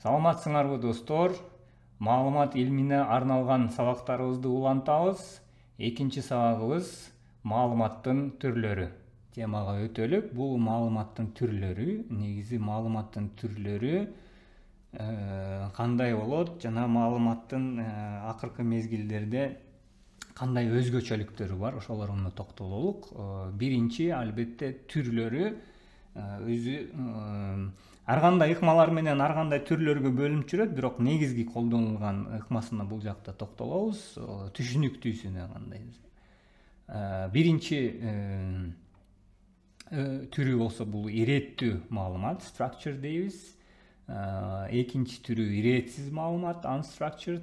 Саламатсыңарбы достор? Маалымат илмине арналган сабактарыбызды улантабыз. Экинчи сабагыбыз маалыматтын түрлөрү. Темага өтөлүк. Бул маалыматтын түрлөрү, негизи маалыматтын түрлөрү кандай болот жана маалыматтын акыркы мезгилдерде кандай өзгөчөлүктөрү бар, ошолоруна токтололук. Биринчи, албетте, түрлөрү өзү ар кандай ыкмалар менен ар кандай түрлөргө бөлүнүп жүрөт, бирок негизги колдонулган ыкмасына бул жакта токтолобуз, түшүнүктүүсүнө кандай. Биринчи түрү болсо бул иреттүү маалымат, structure дейбиз. Экинчи түрү иретсиз маалымат, unstructured.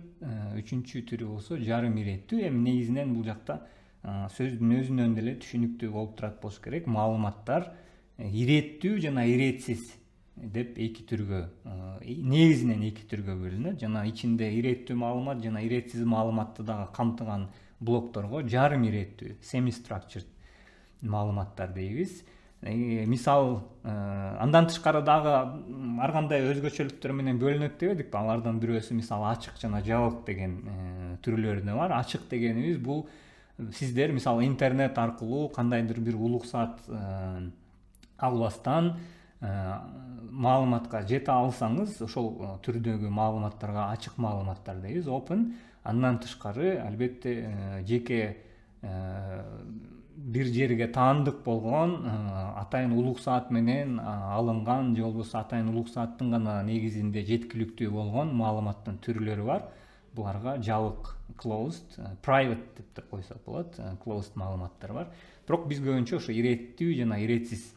Үчүнчү түрү болсо жарым иреттүү. Эми негизинен бул жакта сөздүн өзүнөн деле түшүнүктүү болуп турат болуш керек. Маалыматтар иреттүү жана иретсиз деп эки түргө, негизинен эки түргө бөлүнөт. Жана ичинде иреттүү маалымат жана иретсиз маалыматты дагы камтыган блокторго жарым иреттүү, semi-structured маалыматтар дейбиз. Мисал, андан тышкары дагы ар кандай өзгөчөлүктөр менен бөлүнөт дебедикпи? Алардан бирөөсү мисалы ачык жана жабык деген түрлөрү да бар. Ачык дегенибиз бул сиздер мисалы интернет аркылуу кандайдыр бир улуксат албастан маалыматка жете алсаңыз, ошол түрдөгү маалыматтарга ачык маалыматтар дейбиз, open. Андан тышкары албетте жеке бир жерге таандык болгон, атайын улуксаат менен алынган же болбосо атайын улуксааттын гана негизинде жеткиликтүү болгон маалыматтын түрлөрү бар. Буларга жабык, closed, private деп да койсок болот, closed маалыматтар бар. Бирок биз көбүнчө ошо иреттүү жана иретсиз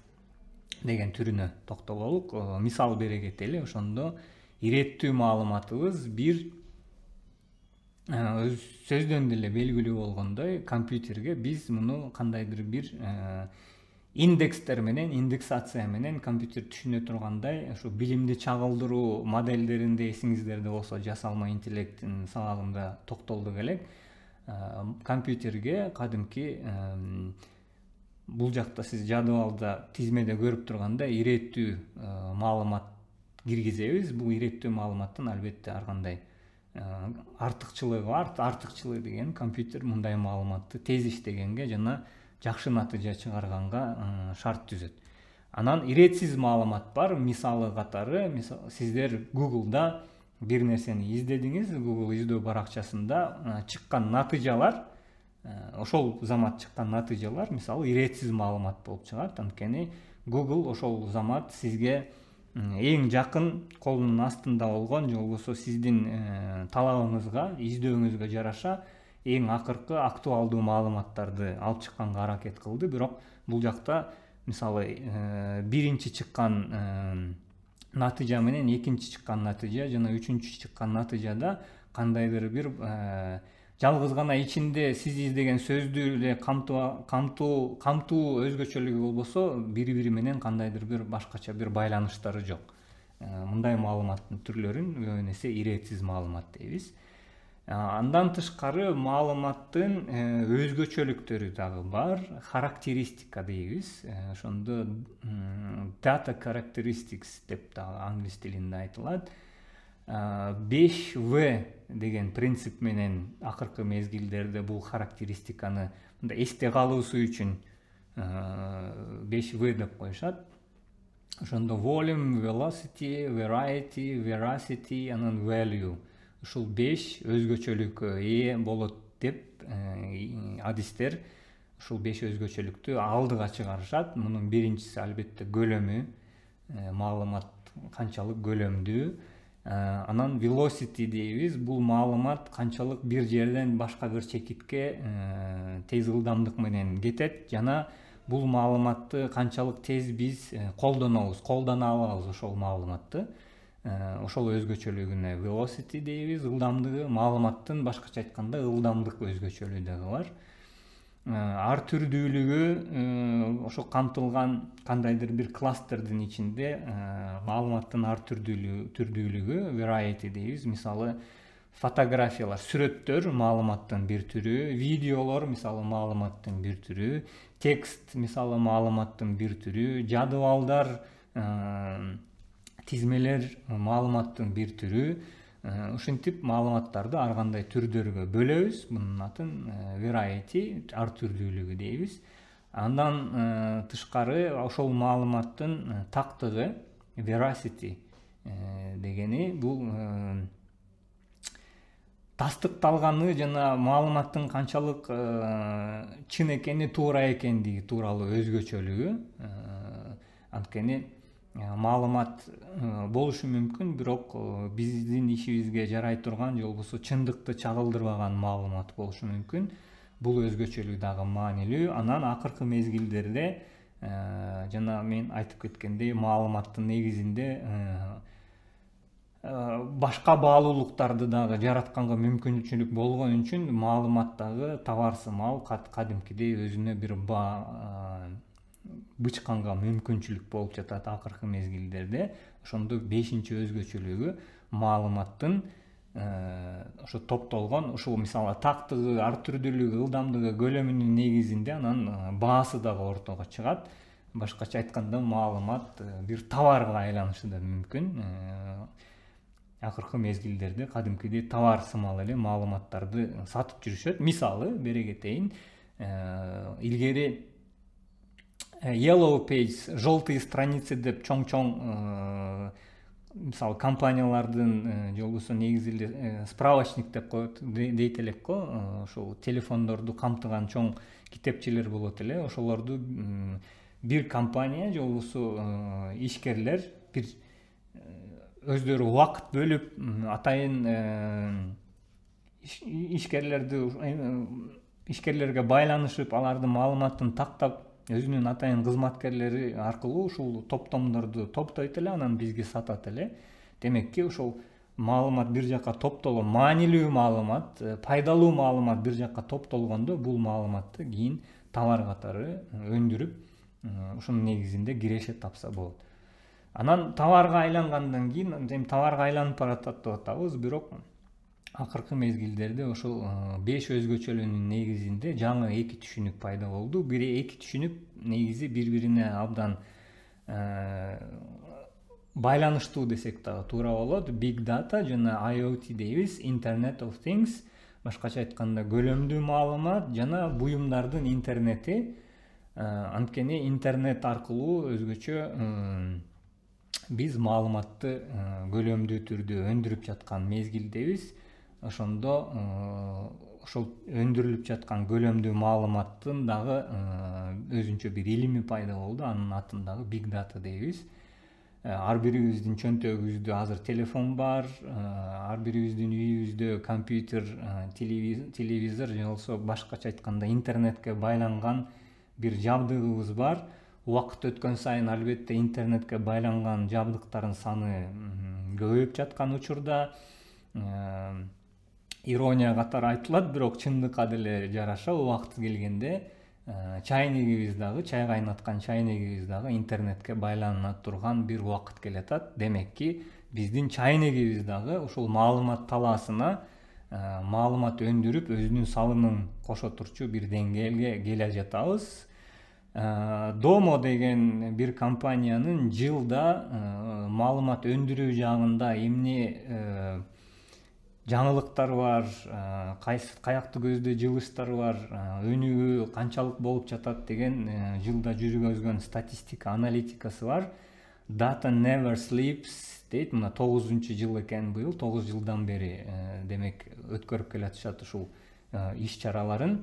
деген түрүнө токтололук. Мисал бере кетели. Ошондо иреттүү маалыматыбыз бир сөздөн деле белгилүү болгондой, компьютерге биз муну кандайдыр бир индекстер менен, индексация менен компьютер түшүнө тургандай, ошо билимди чагылдыруу модельдеринде эсиңиздерде болсо жасалма интеллекттин сабагында токтолдук элек. Компьютерге кадимки бул жакта сиз жадыбалда тизмеде көрүп тургандай иреттүү маалымат киргизебиз. Бул иреттүү маалыматтын албетте ар кандай артыкчылыгы бар. Артыкчылыгы деген компьютер мындай маалыматты тез иштегенге жана жакшы натыйжа чыгарганга шарт түзөт. Анан иретсиз маалымат бар. Мисалы катары, сиздер Google'да бир нерсени издедиңиз, Google издөө баракчасында чыккан натыйжалар, ошол замат чыккан натыйжалар мисалы иретсиз маалымат болуп чыгат. Анткени Google ошол замат сизге эң жакын колунун астында болгон же болбосо сиздин талабыңызга, издөөңүзгө жараша эң акыркы актуалдуу маалыматтарды алып чыкканга аракет кылды. Бирок бул жакта мисалы биринчи чыккан натыйжа менен экинчи чыккан натыйжа жана үчүнчү чыккан натыйжада кандайдыр бир жалгыз гана ичинде сиз издеген сөздү эле камтуу өзгөчөлүгү болбосо, бири-бири менен кандайдыр бир башкача бир байланыштары жок. Мындай маалыматтын түрлөрүн көбүн эсе иретсиз маалымат дейбиз. Андан тышкары маалыматтын өзгөчөлүктөрү дагы бар. Характеристика дейбиз. Ошондо data characteristics деп дагы англис тилинде айтылат. 5V деген принцип менен акыркы мезгилдерде бул характеристиканы эсте калуусу үчүн 5V деп коюшат. Ошондо volume, velocity, variety, veracity, анан value. Ушул 5 өзгөчөлүккө ээ болот деп адистер ушул 5 өзгөчөлүктү алдыга чыгарышат. Мунун биринчиси албетте көлөмү, маалымат канчалык көлөмдүү. Анан velocity дейбиз. Бул маалымат канчалык бир жерден башка бир чекитке тез ылдамдык менен кетет жана бул маалыматты канчалык тез биз колдона алабыз ошол маалыматты. Ошол өзгөчөлүгүнө velocity дейбиз. Ылдамдыгы маалыматтын башкача айтканда ылдамдык өзгөчөлүгү дагы бар. Ар түрдүүлүгү ошо камтылган кандайдыр бир кластердин ичинде маалыматтын ар түрдүүлүгү variety дейбиз. Мисалы фотографиялар, сүрөттөр маалыматтын бир түрү, видеолор мисалы маалыматтын бир түрү, текст мисалы маалыматтын бир түрү, жадыбалдар тизмелер маалыматтын бир түрү. Ушинтип маалыматтарды ар кандай түрдөргө бөлөбүз. Мунун атын variety, ар түрдүүлүгү дейбиз. Андан тышкары ошол маалыматтын тактыгы, veracity дегени бул тастыкталганы жана маалыматтын канчалык чын экени, туура экендиги тууралуу өзгөчөлүгү. Анткени маалымат болушу мүмкүн, бирок биздин ишибизге жарай турган же болбосо чындыкты чагылдырбаган маалымат болушу мүмкүн. Бул өзгөчөлүк дагы маанилүү. Анан акыркы мезгилдерде жана мен айтып кеткендей, маалыматтын негизинде башка баалуулуктарды дагы жаратканга мүмкүнчүлүк болгон үчүн маалымат дагы товарсымал кадимкидей өзүнө бир бычканга мүмкүнчүлүк болуп жатат акыркы мезгилдерде. Ошондо бешинчи өзгөчөлүгү маалыматтын ошо топтолгон, ушул мисалы тактыгы, ар түрдүүлүгү, ылдамдыгы, көлөмүнүн негизинде анан баасы дагы ортого чыгат. Башкача айтканда маалымат бир товарга айланышы да мүмкүн. Акыркы мезгилдерде кадимкидей товар сымал эле маалыматтарды сатып жүрүшөт. Мисалы бере кетейин. Илгери Yellow Page, желтые страницы деп чоң-чоң мисалы компаниялардын же болбосо негизинде справочник деп коет дейт элек го. Ошол телефондорду камтыган чоң китепчелер болот эле. Ошолорду бир компания же болбосо ишкерлер бир өздөрү убакыт бөлүп атайын ишкерлерге байланышып, алардын маалыматын тактап, өзүнүн атайын кызматкерлери аркылуу ушул топтомдорду топтойт эле, анан бизге сатат эле. Демекки ошол маалымат бир жакка топтолгон, маанилүү маалымат, пайдалуу маалымат бир жакка топтолгондо, бул маалыматты кийин товар катары өндүрүп, ушунун негизинде киреше тапса болот. Анан товарга айлангандан кийин, товарга айланып баратат деп атабыз, бирок акыркы мезгилдерде ошол 5 өзгөчөлүгүнүн негизинде жаңы 2 түшүнүк пайда болду. Бири 2 түшүнүк негизи бири-бирине абдан байланыштуу десек дагы туура болот. Big Data жана IoT дейбиз, Internet of Things. Башкача айтканда көлөмдүү маалымат жана буюмдардын интернети. Анткени интернет аркылуу өзгөчө биз маалыматты көлөмдүү түрдө өндүрүп жаткан мезгилдебиз. Ошондо ошол өндүрүлүп жаткан көлөмдүү маалыматтын дагы өзүнчө бир илими пайда болду. Анын атын дагы Big Data дейбиз. Ар бирибиздин чөнтөгүбүздө азыр телефон бар, ар бирибиздин үйүбүздө компьютер, телевизор же болбосо башкача айтканда интернетке байланган бир жабдыгыбыз бар. Убакыт өткөн сайын албетте интернетке байланган жабдыктардын саны көбөйүп жаткан учурда, ирония катары айтылат, бирок чындыкка деле жараша убакыт келгенде чайнигибиз дагы, чай кайнаткан чайнигибиз дагы интернетке байлана турган бир убакыт келатат. Демекки биздин чайнигибиз дагы ушул маалымат талаасына маалымат өндүрүп, өзүнүн салымын кошо турчу бир деңгээлге келе жатабыз. Domo деген бир компаниянын жылда маалымат өндүрүү жагында эмне жаңылыктар бар, каякты көздө жылыштар бар, өнүгүү канчалык болуп жатат деген жылда жүргүзгөн статистика, аналитикасы бар. Data never sleeps дейт. Мына 9-жыл экен быйыл, 9 жылдан бери демек өткөрүп келатышат ушул иш-чараларын.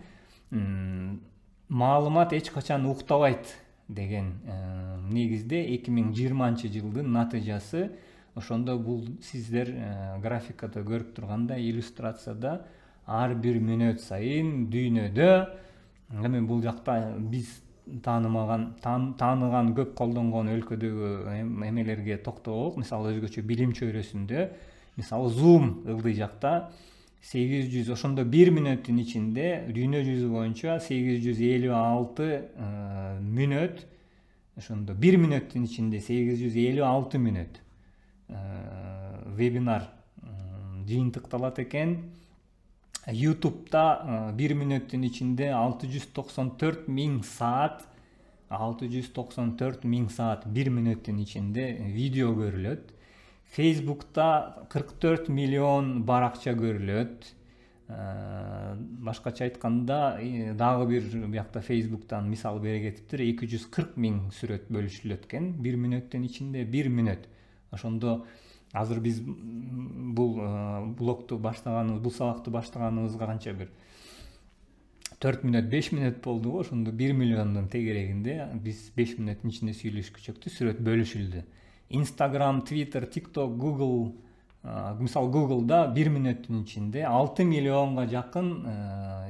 Маалымат эч качан уктабайт деген негизде 2020-жылдын натыйжасы. Ошондо бул сиздер графикада көрүп тургандай иллюстрацияда ар бир мүнөт сайын дүйнөдө, эми бул жакта биз тааныган көп колдонгон өлкөдөгү эмелерге токтололук. Мисалы өзгөчө билим чөйрөсүндө, мисалы Zoom ылдый жакта 800, ошондо 1 мүнөттүн ичинде дүйнө жүзү боюнча 856 мүнөт, ошондо 1 мүнөттүн ичинде 856 мүнөт вебинар жыйынтыкталат экен. YouTube'да 1 мүнөттүн ичинде 694 000 саат 694 миң саат 1 мүнөттүн ичинде видео көрүлөт. Facebook'ta 44 milyon баракча көрүлөт. Башкача айтканда, дагы бир биякта Facebook'тан мисал бере кетиптир. 240 миң сүрөт бөлүшүлөт экен 1 мүнөттүн ичинде. 1 мүнөт. Ошондо азыр биз бул блогду баштаганыбыз, бул сабакты баштаганыбызга канча бир 4 мүнөт, 5 мүнөт болду. Ошондо 1 миллиондун тегерегинде биз 5 мүнөттүн ичинде сүйлөшкүчөктү, сүрөт бөлүшүлдү. Instagram, Twitter, TikTok, Google, мисал Google'da 1 мүнөттүн ичинде 6 миллионга жакын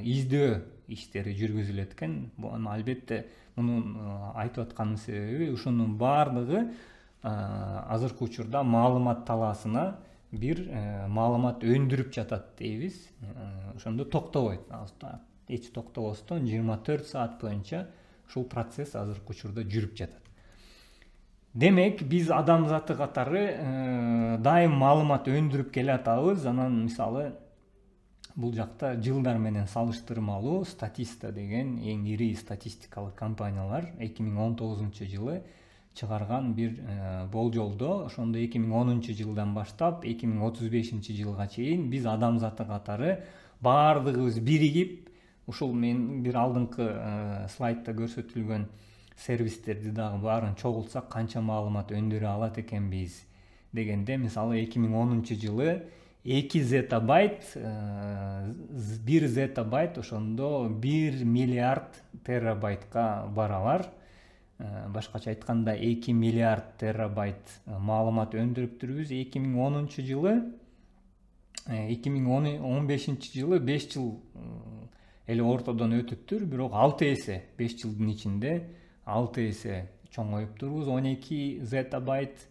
издөө иштери жүргүзүлөт экен. Албетте мунун айтып атканын себеби ушунун баардыгы азыркы учурда маалымат талаасына бир маалымат өндүрүп жатат дейбиз. Ошондо токтобойт. Эч токтобостон 24 саат боюнча ушул процесс азыркы учурда жүрүп жатат. Демек, биз адамзаты катары дайым маалымат өндүрүп келе атабыз. Анан мисалы бул жакта жылдар менен салыштырмалуу Statista деген эң ири статистикалык компаниялар 2019-жылы чыгарган бир болжолдо, ошондо 2010-жылдан баштап 2035-жылга чейин биз адамзаты катары баардыгыбыз биригип, ушул мен бир алдыңкы слайдда көрсөтүлгөн сервистерди дагы баарын чогултсак канча маалымат өндүрө алат экенбиз дегенде, мисалы 2010-жылы 2 зетабайт, 1 зетабайт ошондо 1 миллиард терабайтка баралар. Башкача айтканда 2 миллиард терабайт маалымат өндүрүптүрбүз 2010-жылы. 2015-жылы 5 жыл эле ортодон өтүптүр, бирок 6 эсе 5 жылдын ичинде 6 эсе чоңоюптурбуз. 12 зетабайт,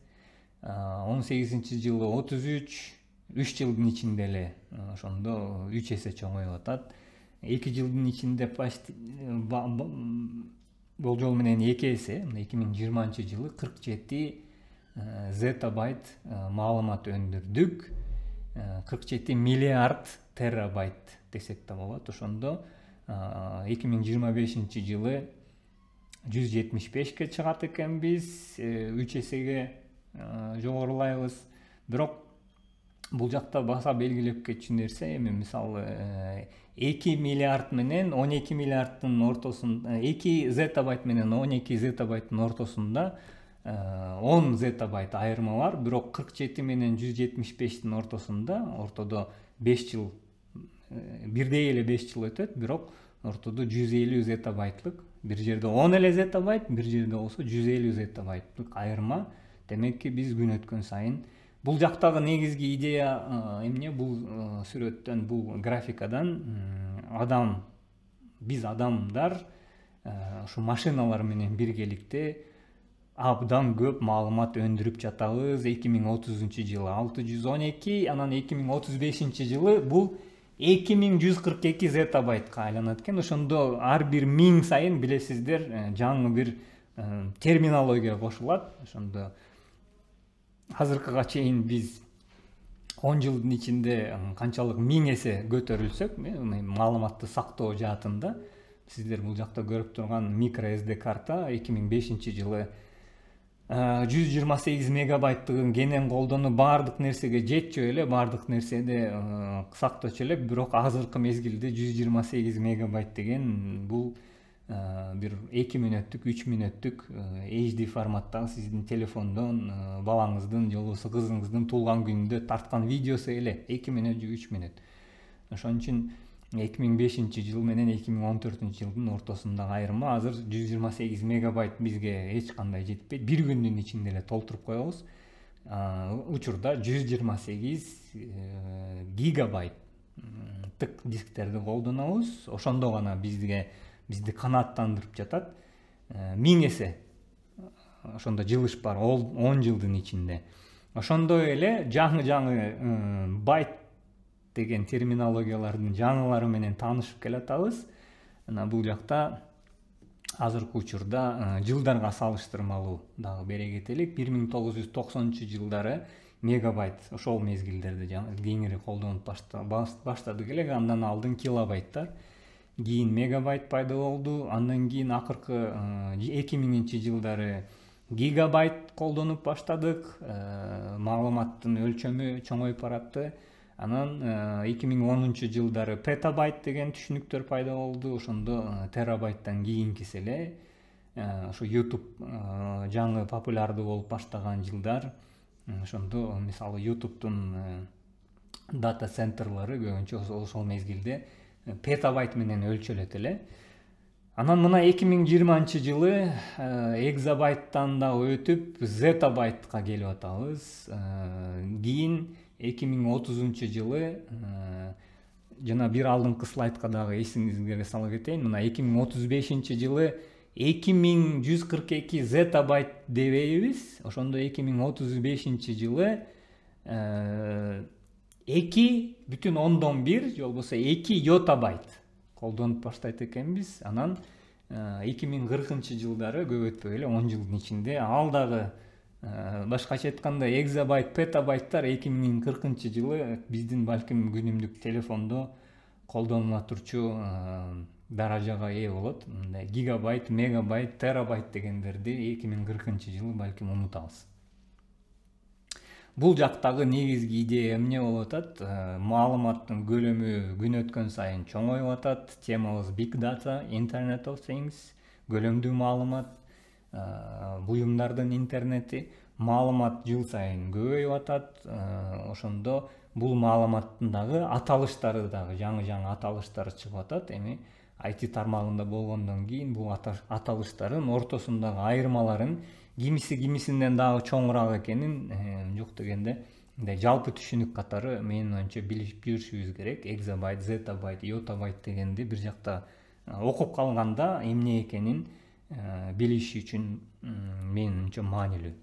18-жылы 33, 3 жылдын ичинде эле ошондо 3 эсе чоңоюп атат. 2 жылдын ичинде почти болжол менен 2 эсе, 2020-жылы 47 зетабайт маалымат өндүрдүк. 47 миллиард терабайт десек да болот. Ошондо 2025-жылы 175ке чыгат экенбиз, 3 эсеге жогорулайбыз. Бирок бул жакта баса белгилеп кетчү нерсе, эми мисалы 2 миллиард менен 12 миллиарддын ортосунда, 2 зетабайт менен 12 зетабайттын ортосунда 10 зетабайт айырма бар. Бирок 47 менен 175тин ортосунда, ортодо 5 жыл, бирдей эле 5 жыл өтөт, бирок ортодо 150 зетабайтлык, бир жерде 10 эле зетабайт, бир жерде болсо 150 зетабайтлык айырма. Демекки биз күн өткөн сайын бул жактагы негизги идея эмне? Бул сүрөттөн, бул графикадан биз адамдар ушу машиналар менен биргеликте абдан көп маалымат өндүрүп жатабыз. 2030-жылы 612, анан 2035-жылы бул 2142 зетабайтка айланат экен. Ошондо ар бир 1000 сайын билесиздер жаңы бир терминология кошулат. Ошондо азыркыга чейин биз 10 жылдын ичинде канчалык 1000 эсе көтөрүлсөк, маалыматты сактоо жаатында, сиздер бул жакта көрүп турган micro SD карта 2005-жылы 128 мегабайттыгын кенен колдонуп баардык нерсеге жетчү эле, баардык нерседе сакточу элек, бирок азыркы мезгилде 128 мегабайт деген бул бир 2 мүнөттүк, 3 мүнөттүк HD форматтагы сиздин телефондон балаңыздын же болбосо кызыңыздын туулган күнүндө тарткан видеосу эле 2 мүнөт же 3 мүнөт. Ошон үчүн 2005-жыл менен 2014-жылдын ортосундагы айырма азыр 128 мегабайт бизге эч кандай жетпейт. Бир күндүн ичинде эле толтуруп коебуз. Учурда 128 гигабайттык дисктерди колдонобуз. Ошондо гана бизди канааттандырып жатат. 1000 эсе ошондо жылыш бар 10 жылдын ичинде. Ошондой эле жаңы байт деген терминологиялардын жаңылары менен таанышып келатабыз. Бул жакта азыркы учурда жылдарга салыштырмалуу дагы бере кетелик. 1990-жылдары мегабайт ошол мезгилдерде кеңири колдонуп баштадык эле. Андан алдын килобайттар. кийин мегабайт пайда болду, андан кийин акыркы 2000-жылдары гигабайт колдонуп баштадык, маалыматтын өлчөмү чоңоюп баратты. Анан 2010-жылдары петабайт деген түшүнүктөр пайда болду, ошондо терабайттан кийинкиси эле ошо YouTube жаңы популярдуу болуп баштаган жылдар. Ошондо мисалы YouTube'тун дата центрлары көбүнчө ошол мезгилде петабайт менен өлчөлөт эле. Анан мына 2020-жылы экзабайттан да өтүп зетабайтка келип атабыз. Кийин 2030-жылы жана бир алдыңкы слайдка дагы эсиңизге сала кетейин. Мына 2035-жылы 2142 зетабайт дебейбиз. Ошондо 2035-жылы 2,1 же болбосо 2 йотабайт колдонуп баштайт экенбиз. Анан 2040-жылдары көп өтпөй эле 10 жылдын ичинде ал дагы башкача айтканда экзабайт, петабайттар 2040-жылы биздин балким күнүмдүк телефондо колдонула турчу даражага ээ болот. Гигабайт, мегабайт, терабайт дегендерди 2040-жылы балким унутабыз. Бул жактагы негизги идея эмне болуп атат? Маалыматтын көлөмү күн өткөн сайын чоңоюп атат. Темабыз Big Data, Internet of Things, көлөмдүү маалымат, буюмдардын интернети. Маалымат жыл сайын көбөйүп атат. Ошондо бул маалыматтын дагы аталыштары дагы жаңы аталыштар чыгып атат. Эми IT тармагында болгондон кийин бул аталыштардын ортосундагы айырмаларын кимисинден дагы чоңураак экенин жок дегенде жалпы түшүнүк катары менин оюмча билип жүрүшүбүз керек. Экзабайт, зетабайт, йотабайт дегенди бир жакта окуп калганда эмне экенин билиш үчүн менин оюмча маанилүү.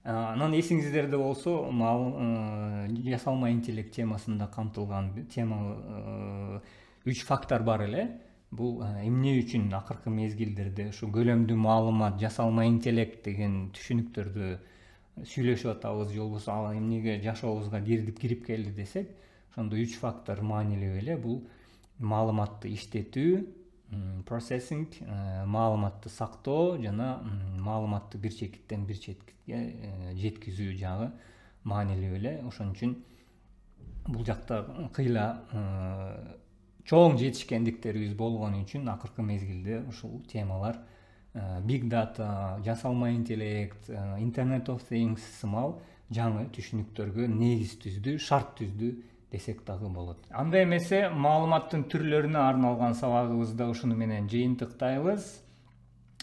Анан эсиңиздерде болсо, жасалма интеллект темасында камтылган тема 3 фактор бар эле. Бул эмне үчүн акыркы мезгилдерде ушу көлөмдүү маалымат, жасалма интеллект деген түшүнүктөрдү сүйлөшүп атабыз, же болбосо ал эмнеге жашообузга кирип келди десек, ошондо 3 фактор маанилүү эле. Бул маалыматты иштетүү, processing, маалыматты сактоо жана маалыматты бир чекиттен бир четке жеткизүү жагы маанилүү эле. Ошон үчүн бул жакта кыйла чоң жетишкендиктерибиз болгон үчүн акыркы мезгилде ушул темалар Big Data, жасалма интеллект, Internet of Things сымал жаңы түшүнүктөргө негиз түздү, шарт түздү десек дагы болот. Андай эмесе маалыматтын түрлөрүнө арналган сабагыбызда ушуну менен жыйынтыктайбыз.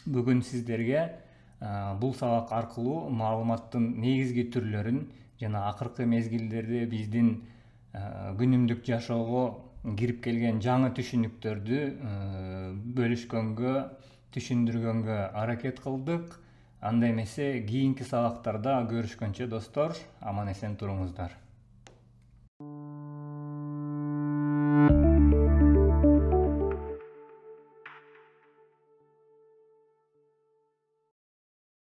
Бүгүн сиздерге бул сабак аркылуу маалыматтын негизги түрлөрүн жана акыркы мезгилдерде биздин күнүмдүк жашоого кирип келген жаңы түшүнүктөрдү бөлүшкөнгө, түшүндүргөнгө аракет кылдык. Андай эмесе кийинки сабактарда көрүшкөнчө достор, аман эсен туруңуздар.